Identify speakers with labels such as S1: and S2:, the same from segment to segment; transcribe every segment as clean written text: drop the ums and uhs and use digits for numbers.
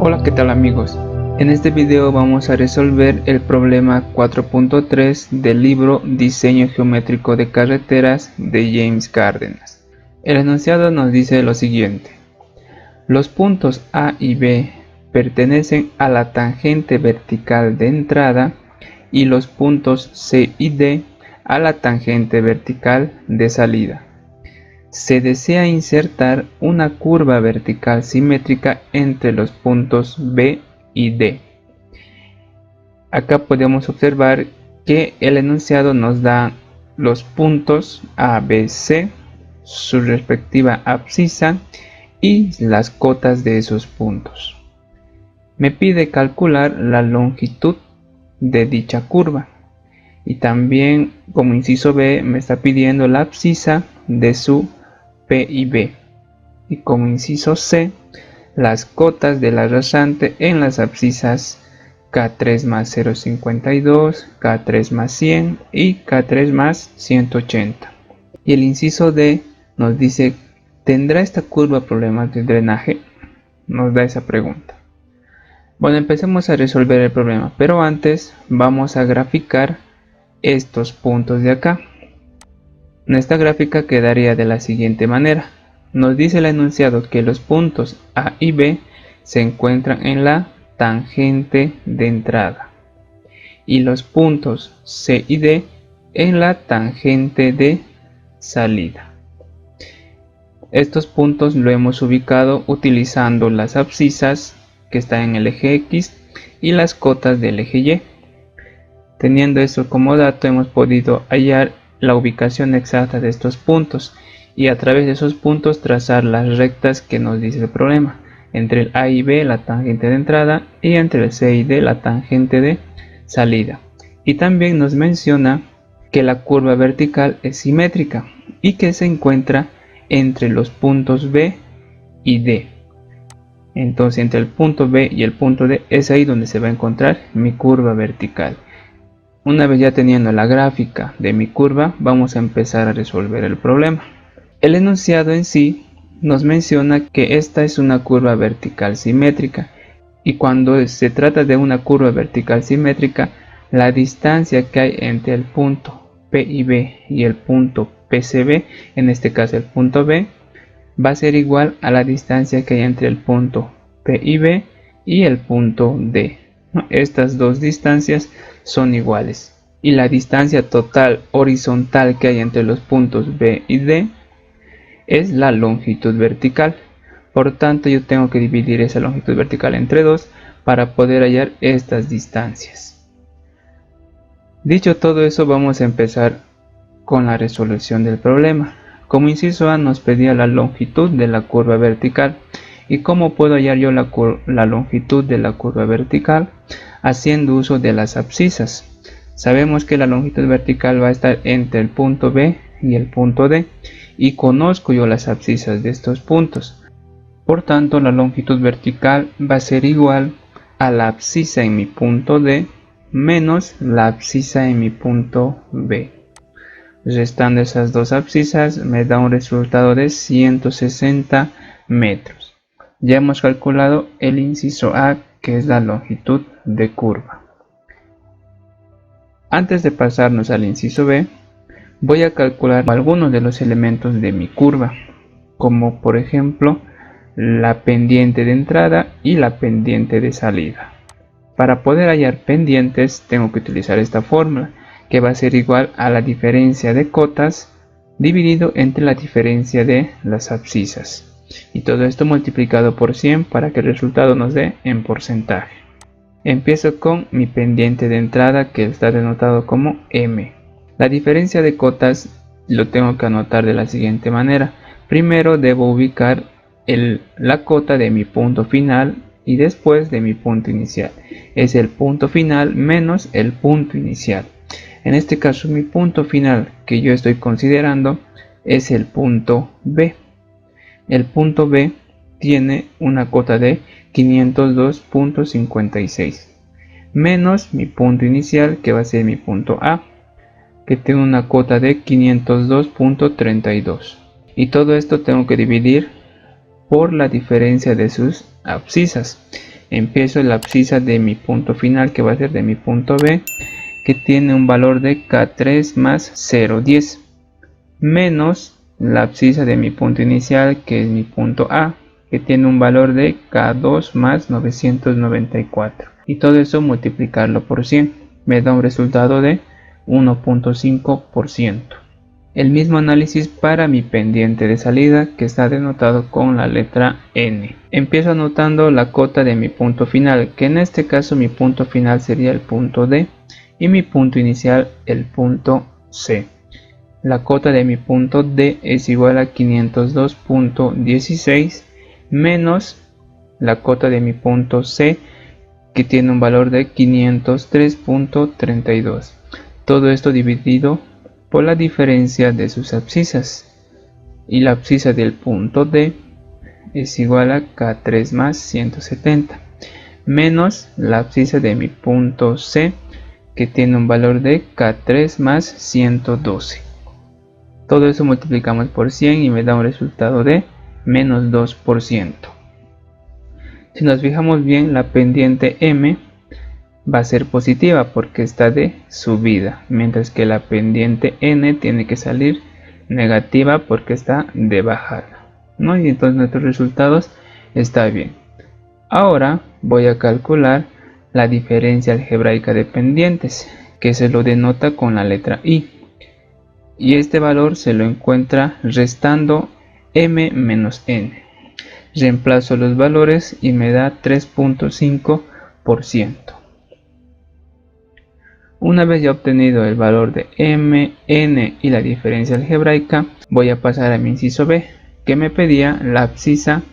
S1: Hola, ¿qué tal amigos? En este video vamos a resolver el problema 4.3 del libro Diseño Geométrico de Carreteras de James Cárdenas. El enunciado nos dice lo siguiente: los puntos A y B pertenecen a la tangente vertical de entrada y los puntos C y D a la tangente vertical de salida. Se desea insertar una curva vertical simétrica entre los puntos B y D. Acá podemos observar que el enunciado nos da los puntos A, B, C, su respectiva abscisa y las cotas de esos puntos. Me pide calcular la longitud de dicha curva y también, como inciso B, me está pidiendo la abscisa de su P y B, y como inciso C, las cotas de la rasante en las abscisas K3 más 0,52, K3 más 100 y K3 más 180. Y el inciso D nos dice: ¿tendrá esta curva problemas de drenaje? Nos da esa pregunta. Bueno, empecemos a resolver el problema, pero antes vamos a graficar estos puntos de acá. Esta gráfica quedaría de la siguiente manera. Nos dice el enunciado que los puntos A y B se encuentran en la tangente de entrada y los puntos C y D en la tangente de salida. Estos puntos lo hemos ubicado utilizando las abscisas que están en el eje X y las cotas del eje Y. Teniendo eso como dato, hemos podido hallar la ubicación exacta de estos puntos y a través de esos puntos trazar las rectas que nos dice el problema, entre el A y B la tangente de entrada y entre el C y D la tangente de salida. Y también nos menciona que la curva vertical es simétrica y que se encuentra entre los puntos B y D. Entonces, entre el punto B y el punto D es ahí donde se va a encontrar mi curva vertical. Una vez ya teniendo la gráfica de mi curva, vamos a empezar a resolver el problema. El enunciado en sí nos menciona que esta es una curva vertical simétrica, y cuando se trata de una curva vertical simétrica, la distancia que hay entre el punto P y B y el punto PCB, en este caso el punto B, va a ser igual a la distancia que hay entre el punto P y B y el punto D. Estas dos distancias son iguales y la distancia total horizontal que hay entre los puntos B y D es la longitud vertical. Por tanto, yo tengo que dividir esa longitud vertical entre 2 para poder hallar estas distancias. Dicho todo eso, vamos a empezar con la resolución del problema. Como inciso A nos pedía la longitud de la curva vertical. ¿Y cómo puedo hallar yo la longitud de la curva vertical? Haciendo uso de las abscisas. Sabemos que la longitud vertical va a estar entre el punto B y el punto D, y conozco yo las abscisas de estos puntos. Por tanto, la longitud vertical va a ser igual a la abscisa en mi punto D menos la abscisa en mi punto B. Restando esas dos abscisas me da un resultado de 160 metros. Ya hemos calculado el inciso A, que es la longitud de curva. Antes de pasarnos al inciso B, voy a calcular algunos de los elementos de mi curva, como por ejemplo la pendiente de entrada y la pendiente de salida. Para poder hallar pendientes tengo que utilizar esta fórmula, que va a ser igual a la diferencia de cotas dividido entre la diferencia de las abscisas. Y todo esto multiplicado por 100 para que el resultado nos dé en porcentaje. Empiezo con mi pendiente de entrada, que está denotado como M. La diferencia de cotas lo tengo que anotar de la siguiente manera. Primero debo ubicar la cota de mi punto final y después de mi punto inicial. Es el punto final menos el punto inicial. En este caso, mi punto final que yo estoy considerando es el punto B. El punto B tiene una cota de 502.56 menos mi punto inicial, que va a ser mi punto A, que tiene una cota de 502.32, y todo esto tengo que dividir por la diferencia de sus abscisas. empiezo la abscisa de mi punto final, que va a ser de mi punto B, que tiene un valor de K3 más 0,10, menos la abscisa de mi punto inicial, que es mi punto A, que tiene un valor de K2 más 994. Y todo eso multiplicarlo por 100 me da un resultado de 1.5%. El mismo análisis para mi pendiente de salida, que está denotado con la letra N. Empiezo anotando la cota de mi punto final, que en este caso mi punto final sería el punto D y mi punto inicial el punto C. La cota de mi punto D es igual a 502.16 menos la cota de mi punto C, que tiene un valor de 503.32. Todo esto dividido por la diferencia de sus abscisas, y la abscisa del punto D es igual a K3 más 170 menos la abscisa de mi punto C, que tiene un valor de K3 más 112. Todo eso multiplicamos por 100 y me da un resultado de menos 2%. Si nos fijamos bien, la pendiente M va a ser positiva porque está de subida, mientras que la pendiente N tiene que salir negativa porque está de bajada, ¿no? Y entonces nuestros resultados está bien. Ahora voy a calcular la diferencia algebraica de pendientes, que se lo denota con la letra I. Y este valor se lo encuentra restando M menos N. Reemplazo los valores y me da 3.5%. Una vez ya obtenido el valor de M, N y la diferencia algebraica, voy a pasar a mi inciso B, que me pedía la abscisa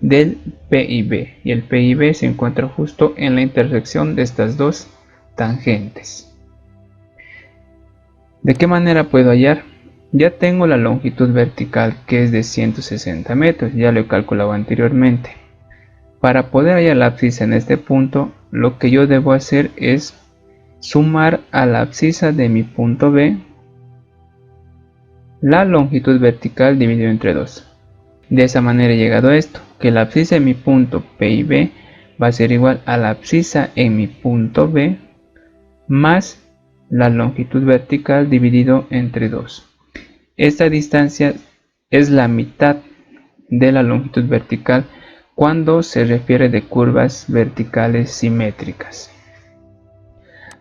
S1: del P y B, y el P y B se encuentra justo en la intersección de estas dos tangentes. ¿De qué manera puedo hallar? Ya tengo la longitud vertical, que es de 160 metros, ya lo he calculado anteriormente. Para poder hallar la abscisa en este punto, lo que yo debo hacer es sumar a la abscisa de mi punto B la longitud vertical dividido entre 2. De esa manera he llegado a esto, que la abscisa en mi punto P y B va a ser igual a la abscisa en mi punto B más la longitud vertical dividido entre 2. Esta distancia es la mitad de la longitud vertical cuando se refiere de curvas verticales simétricas.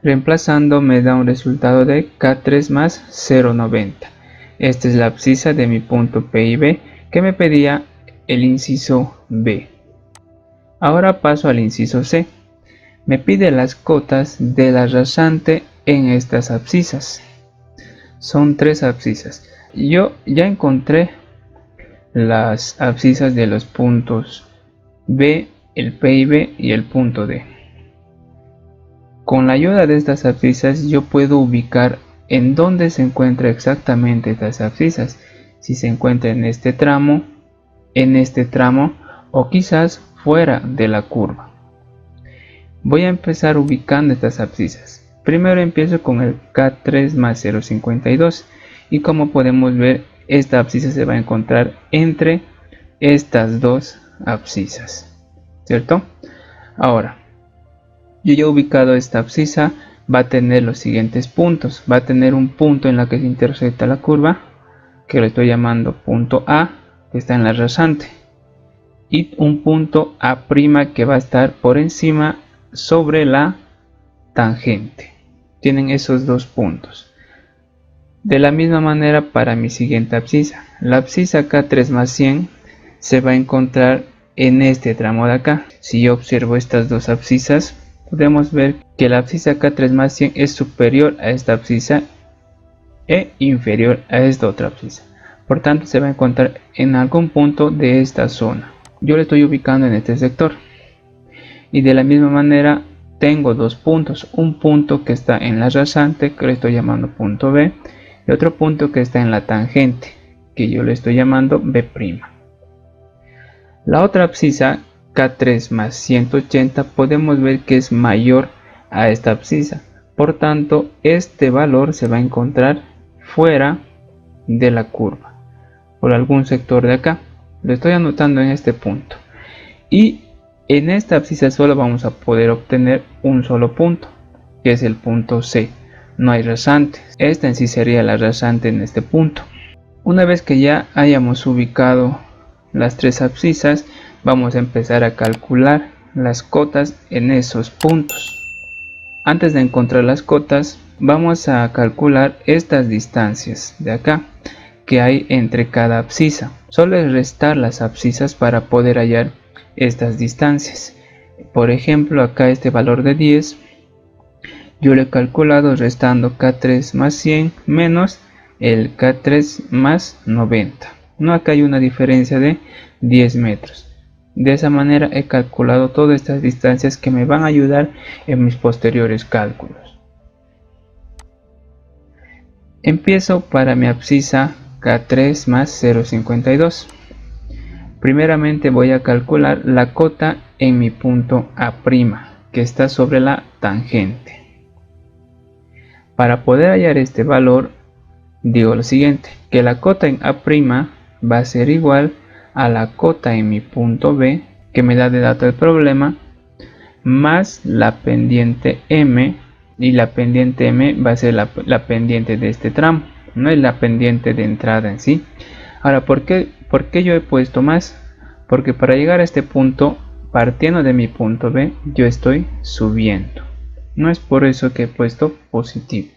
S1: Reemplazando me da un resultado de K3 más 0,90. Esta es la abscisa de mi punto P y B que me pedía el inciso B. Ahora paso al inciso C. Me pide las cotas de la rasante en estas abscisas. Son 3 abscisas. Yo ya encontré las abscisas de los puntos B, el P y B y el punto D. Con la ayuda de estas abscisas yo puedo ubicar en dónde se encuentra exactamente estas abscisas, si se encuentra en este tramo o quizás fuera de la curva. Voy a empezar ubicando estas abscisas. Primero empiezo con el K3 más 0,52 y como podemos ver, esta abscisa se va a encontrar entre estas dos abscisas, ¿cierto? Ahora, yo ya he ubicado esta abscisa, va a tener los siguientes puntos. Va a tener un punto en la que se intersecta la curva, que lo estoy llamando punto A, que está en la rasante, y un punto A' que va a estar por encima sobre la tangente. Tienen esos dos puntos. De la misma manera para mi siguiente abscisa. La abscisa K3 más 100 se va a encontrar en este tramo de acá. Si yo observo estas dos abscisas, podemos ver que la abscisa K3 más 100 es superior a esta abscisa e inferior a esta otra abscisa. Por tanto, se va a encontrar en algún punto de esta zona. Yo lo estoy ubicando en este sector. Y de la misma manera tengo dos puntos. Un punto que está en la rasante, que lo estoy llamando punto B. Y otro punto que está en la tangente, que yo le estoy llamando B'. La otra abscisa K3 más 180 podemos ver que es mayor a esta abscisa. Por tanto, este valor se va a encontrar fuera de la curva, por algún sector de acá. Lo estoy anotando en este punto. Y En esta abscisa solo vamos a poder obtener un solo punto, que es el punto C. No hay rasante. Esta en sí sería la rasante en este punto. Una vez que ya hayamos ubicado las tres abscisas, vamos a empezar a calcular las cotas en esos puntos. Antes de encontrar las cotas, vamos a calcular estas distancias de acá que hay entre cada abscisa. Solo es restar las abscisas para poder hallar estas distancias. Por ejemplo, acá este valor de 10 yo lo he calculado restando K3 más 100 menos el K3 más 90. No, acá hay una diferencia de 10 metros. De esa manera he calculado todas estas distancias que me van a ayudar en mis posteriores cálculos. Empiezo para mi abscisa K3 más 0,52. Primeramente voy a calcular la cota en mi punto A', que está sobre la tangente. Para poder hallar este valor, digo lo siguiente, que la cota en A' va a ser igual a la cota en mi punto B, que me da de dato el problema, más la pendiente M, y la pendiente M va a ser la pendiente de este tramo, no es la pendiente de entrada en sí. Ahora, ¿por qué yo he puesto más? Porque para llegar a este punto, partiendo de mi punto B, yo estoy subiendo. No es por eso que he puesto positivo.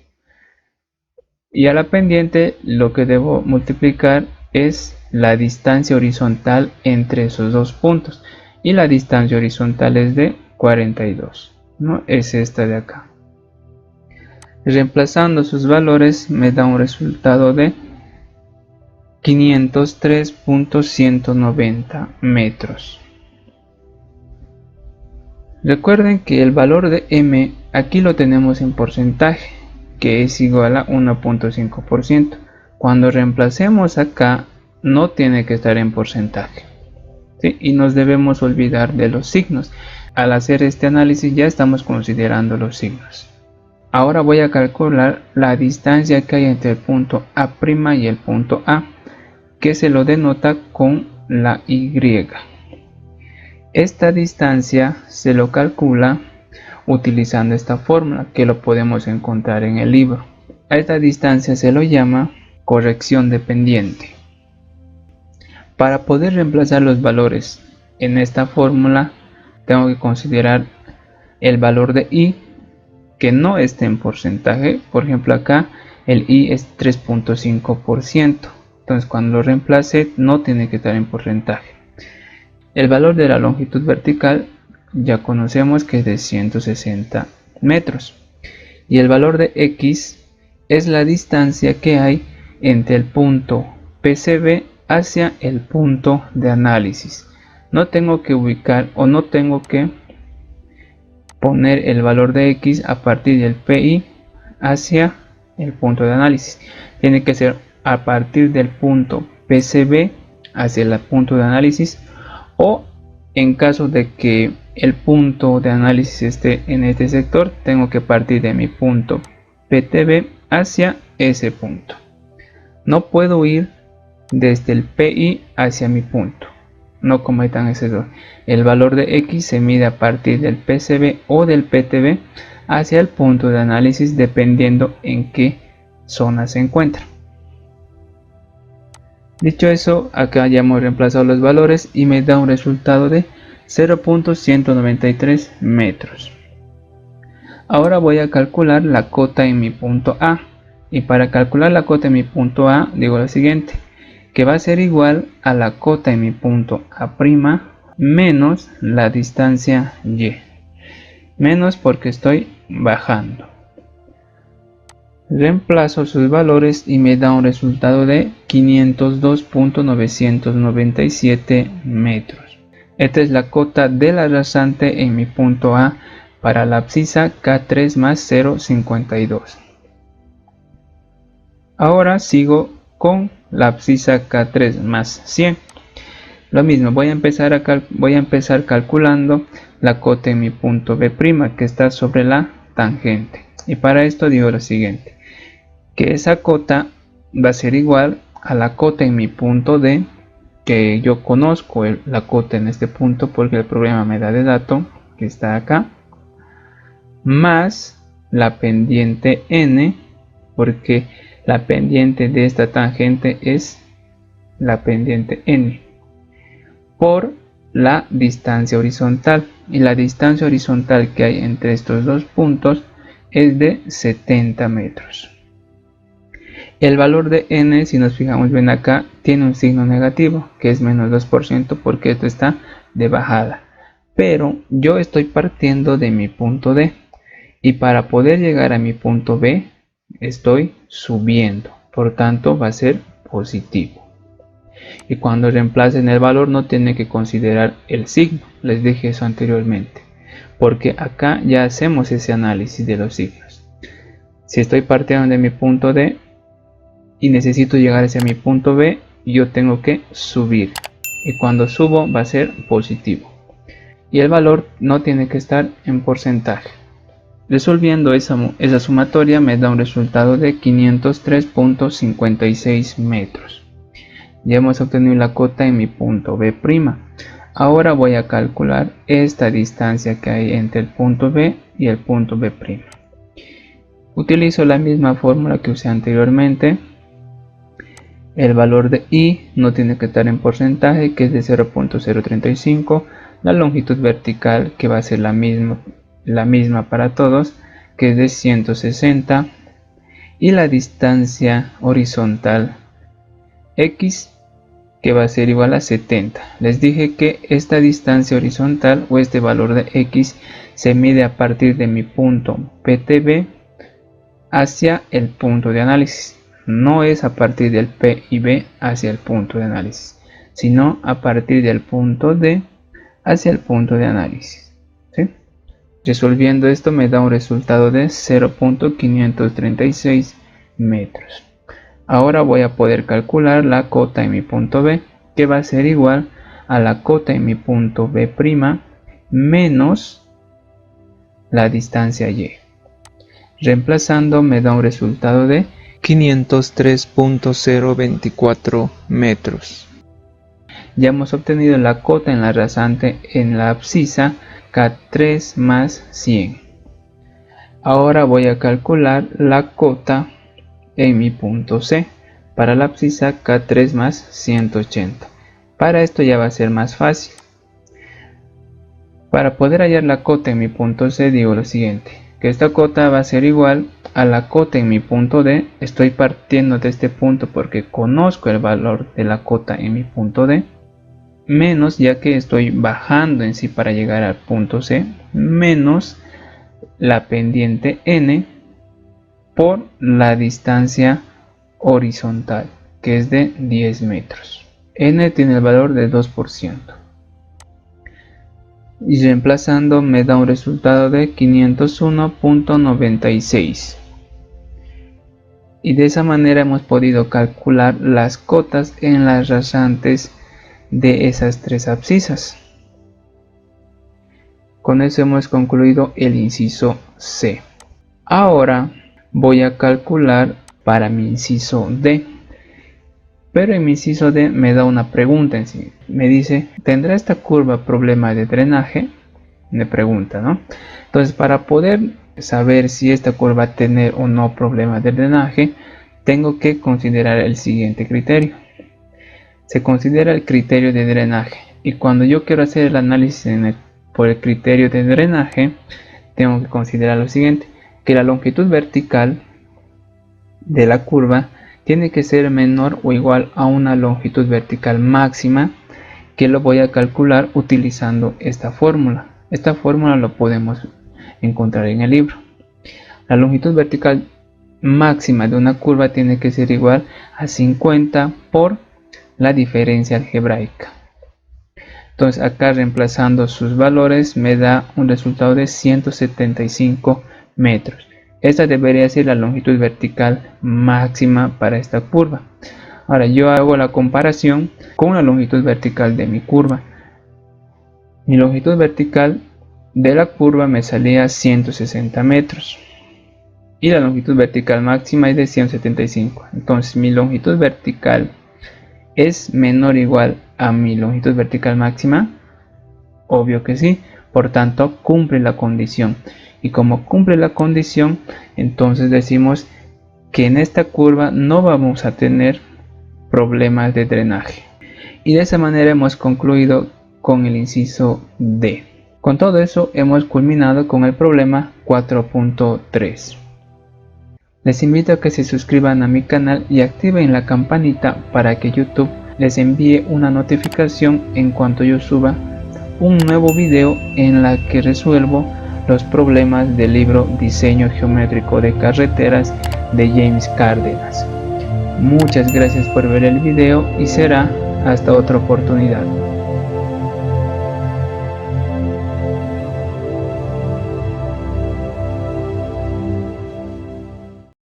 S1: Y a la pendiente lo que debo multiplicar es la distancia horizontal entre esos dos puntos. Y la distancia horizontal es de 42. ¿No? Es esta de acá. Reemplazando sus valores me da un resultado de 503.190 metros. Recuerden que el valor de M aquí lo tenemos en porcentaje, que es igual a 1.5%. Cuando reemplacemos acá no tiene que estar en porcentaje, ¿sí? Y nos debemos olvidar de los signos. Al hacer este análisis ya estamos considerando los signos. Ahora voy a calcular la distancia que hay entre el punto A' y el punto A, que se lo denota con la Y. Esta distancia se lo calcula utilizando esta fórmula, que lo podemos encontrar en el libro. A esta distancia se lo llama corrección de pendiente. Para poder reemplazar los valores en esta fórmula, tengo que considerar el valor de I que no esté en porcentaje. Por ejemplo, acá el I es 3.5%. Entonces, cuando lo reemplace, no tiene que estar en porcentaje. El valor de la longitud vertical ya conocemos que es de 160 metros. Y el valor de X es la distancia que hay entre el punto PCB hacia el punto de análisis. No tengo que ubicar o no tengo que poner el valor de X a partir del PI hacia el punto de análisis. Tiene que ser a partir del punto PCB hacia el punto de análisis, o en caso de que el punto de análisis esté en este sector, tengo que partir de mi punto PTB hacia ese punto. No puedo ir desde el PI hacia mi punto. No cometan ese error. El valor de X se mide a partir del PCB o del PTB hacia el punto de análisis, dependiendo en qué zona se encuentra. Dicho eso, acá ya hemos reemplazado los valores y me da un resultado de 0.193 metros. Ahora voy a calcular la cota en mi punto A, y para calcular la cota en mi punto A digo lo siguiente, que va a ser igual a la cota en mi punto A' menos la distancia Y, menos porque estoy bajando. Reemplazo sus valores y me da un resultado de 502.997 metros. Esta es la cota de la rasante en mi punto A para la abscisa K3 más 0,52. Ahora sigo con la abscisa K3 más 100. Lo mismo, voy a empezar calculando la cota en mi punto B', que está sobre la tangente. Y para esto digo lo siguiente, que esa cota va a ser igual a la cota en mi punto D que yo conozco la cota en este punto porque el programa me da de dato que está acá, más la pendiente n, porque la pendiente de esta tangente es la pendiente n, por la distancia horizontal, y la distancia horizontal que hay entre estos dos puntos es de 70 metros. El valor de n, si nos fijamos bien acá, tiene un signo negativo, que es menos 2%, porque esto está de bajada. Pero yo estoy partiendo de mi punto D, y para poder llegar a mi punto B, estoy subiendo. Por tanto, va a ser positivo. Y cuando reemplacen el valor, no tienen que considerar el signo. Les dije eso anteriormente, porque acá ya hacemos ese análisis de los signos. Si estoy partiendo de mi punto D, y necesito llegar hacia mi punto B, yo tengo que subir, y cuando subo va a ser positivo, y el valor no tiene que estar en porcentaje. Resolviendo esa sumatoria me da un resultado de 503.56 metros. Ya hemos obtenido la cota en mi punto B'. Ahora voy a calcular esta distancia que hay entre el punto B y el punto B'. Utilizo la misma fórmula que usé anteriormente. El valor de I no tiene que estar en porcentaje, que es de 0.035. La longitud vertical, que va a ser la misma para todos, que es de 160. Y la distancia horizontal X, que va a ser igual a 70. Les dije que esta distancia horizontal o este valor de X se mide a partir de mi punto PTB hacia el punto de análisis. No es a partir del P y B hacia el punto de análisis, sino a partir del punto D hacia el punto de análisis. ¿Sí? Resolviendo esto me da un resultado de 0.536 metros. Ahora voy a poder calcular la cota en mi punto B, que va a ser igual a la cota en mi punto B' menos la distancia Y. Reemplazando me da un resultado de 503.024 metros. Ya hemos obtenido la cota en la rasante en la abscisa K3 más 100. Ahora voy a calcular la cota en mi punto C para la abscisa K3 más 180. Para esto ya va a ser más fácil. Para poder hallar la cota en mi punto C, digo lo siguiente, que esta cota va a ser igual a la cota en mi punto D. Estoy partiendo de este punto porque conozco el valor de la cota en mi punto D, menos, ya que estoy bajando en sí para llegar al punto C, menos la pendiente N por la distancia horizontal, que es de 10 metros. N tiene el valor de 2%. Y reemplazando me da un resultado de 501.96. Y de esa manera hemos podido calcular las cotas en las rasantes de esas tres abscisas. Con eso hemos concluido el inciso C. Ahora voy a calcular para mi inciso D. Pero en mi inciso D me da una pregunta en sí. Me dice, ¿tendrá esta curva problema de drenaje? Me pregunta, ¿no? Entonces, para poder saber si esta curva va a tener o no problema de drenaje, tengo que considerar el siguiente criterio. Se considera el criterio de drenaje, y cuando yo quiero hacer el análisis por el criterio de drenaje, tengo que considerar lo siguiente, que la longitud vertical de la curva tiene que ser menor o igual a una longitud vertical máxima, que lo voy a calcular utilizando esta fórmula. Esta fórmula lo podemos encontrar en el libro. La longitud vertical máxima de una curva tiene que ser igual a 50 por la diferencia algebraica. Entonces acá, reemplazando sus valores, me da un resultado de 175 metros. Esta debería ser la longitud vertical máxima para esta curva. Ahora yo hago la comparación con la longitud vertical de mi curva. Mi longitud vertical de la curva me salía 160 metros. Y la longitud vertical máxima es de 175. Entonces mi longitud vertical es menor o igual a mi longitud vertical máxima? Obvio que sí, por tanto cumple la condición. Y como cumple la condición, entonces decimos que en esta curva no vamos a tener problemas de drenaje. Y de esa manera hemos concluido con el inciso D. Con todo eso hemos culminado con el problema 4.3. Les invito a que se suscriban a mi canal y activen la campanita para que YouTube les envíe una notificación en cuanto yo suba un nuevo video en la que resuelvo los problemas del libro Diseño Geométrico de Carreteras de James Cárdenas. Muchas gracias por ver el video y será hasta otra oportunidad.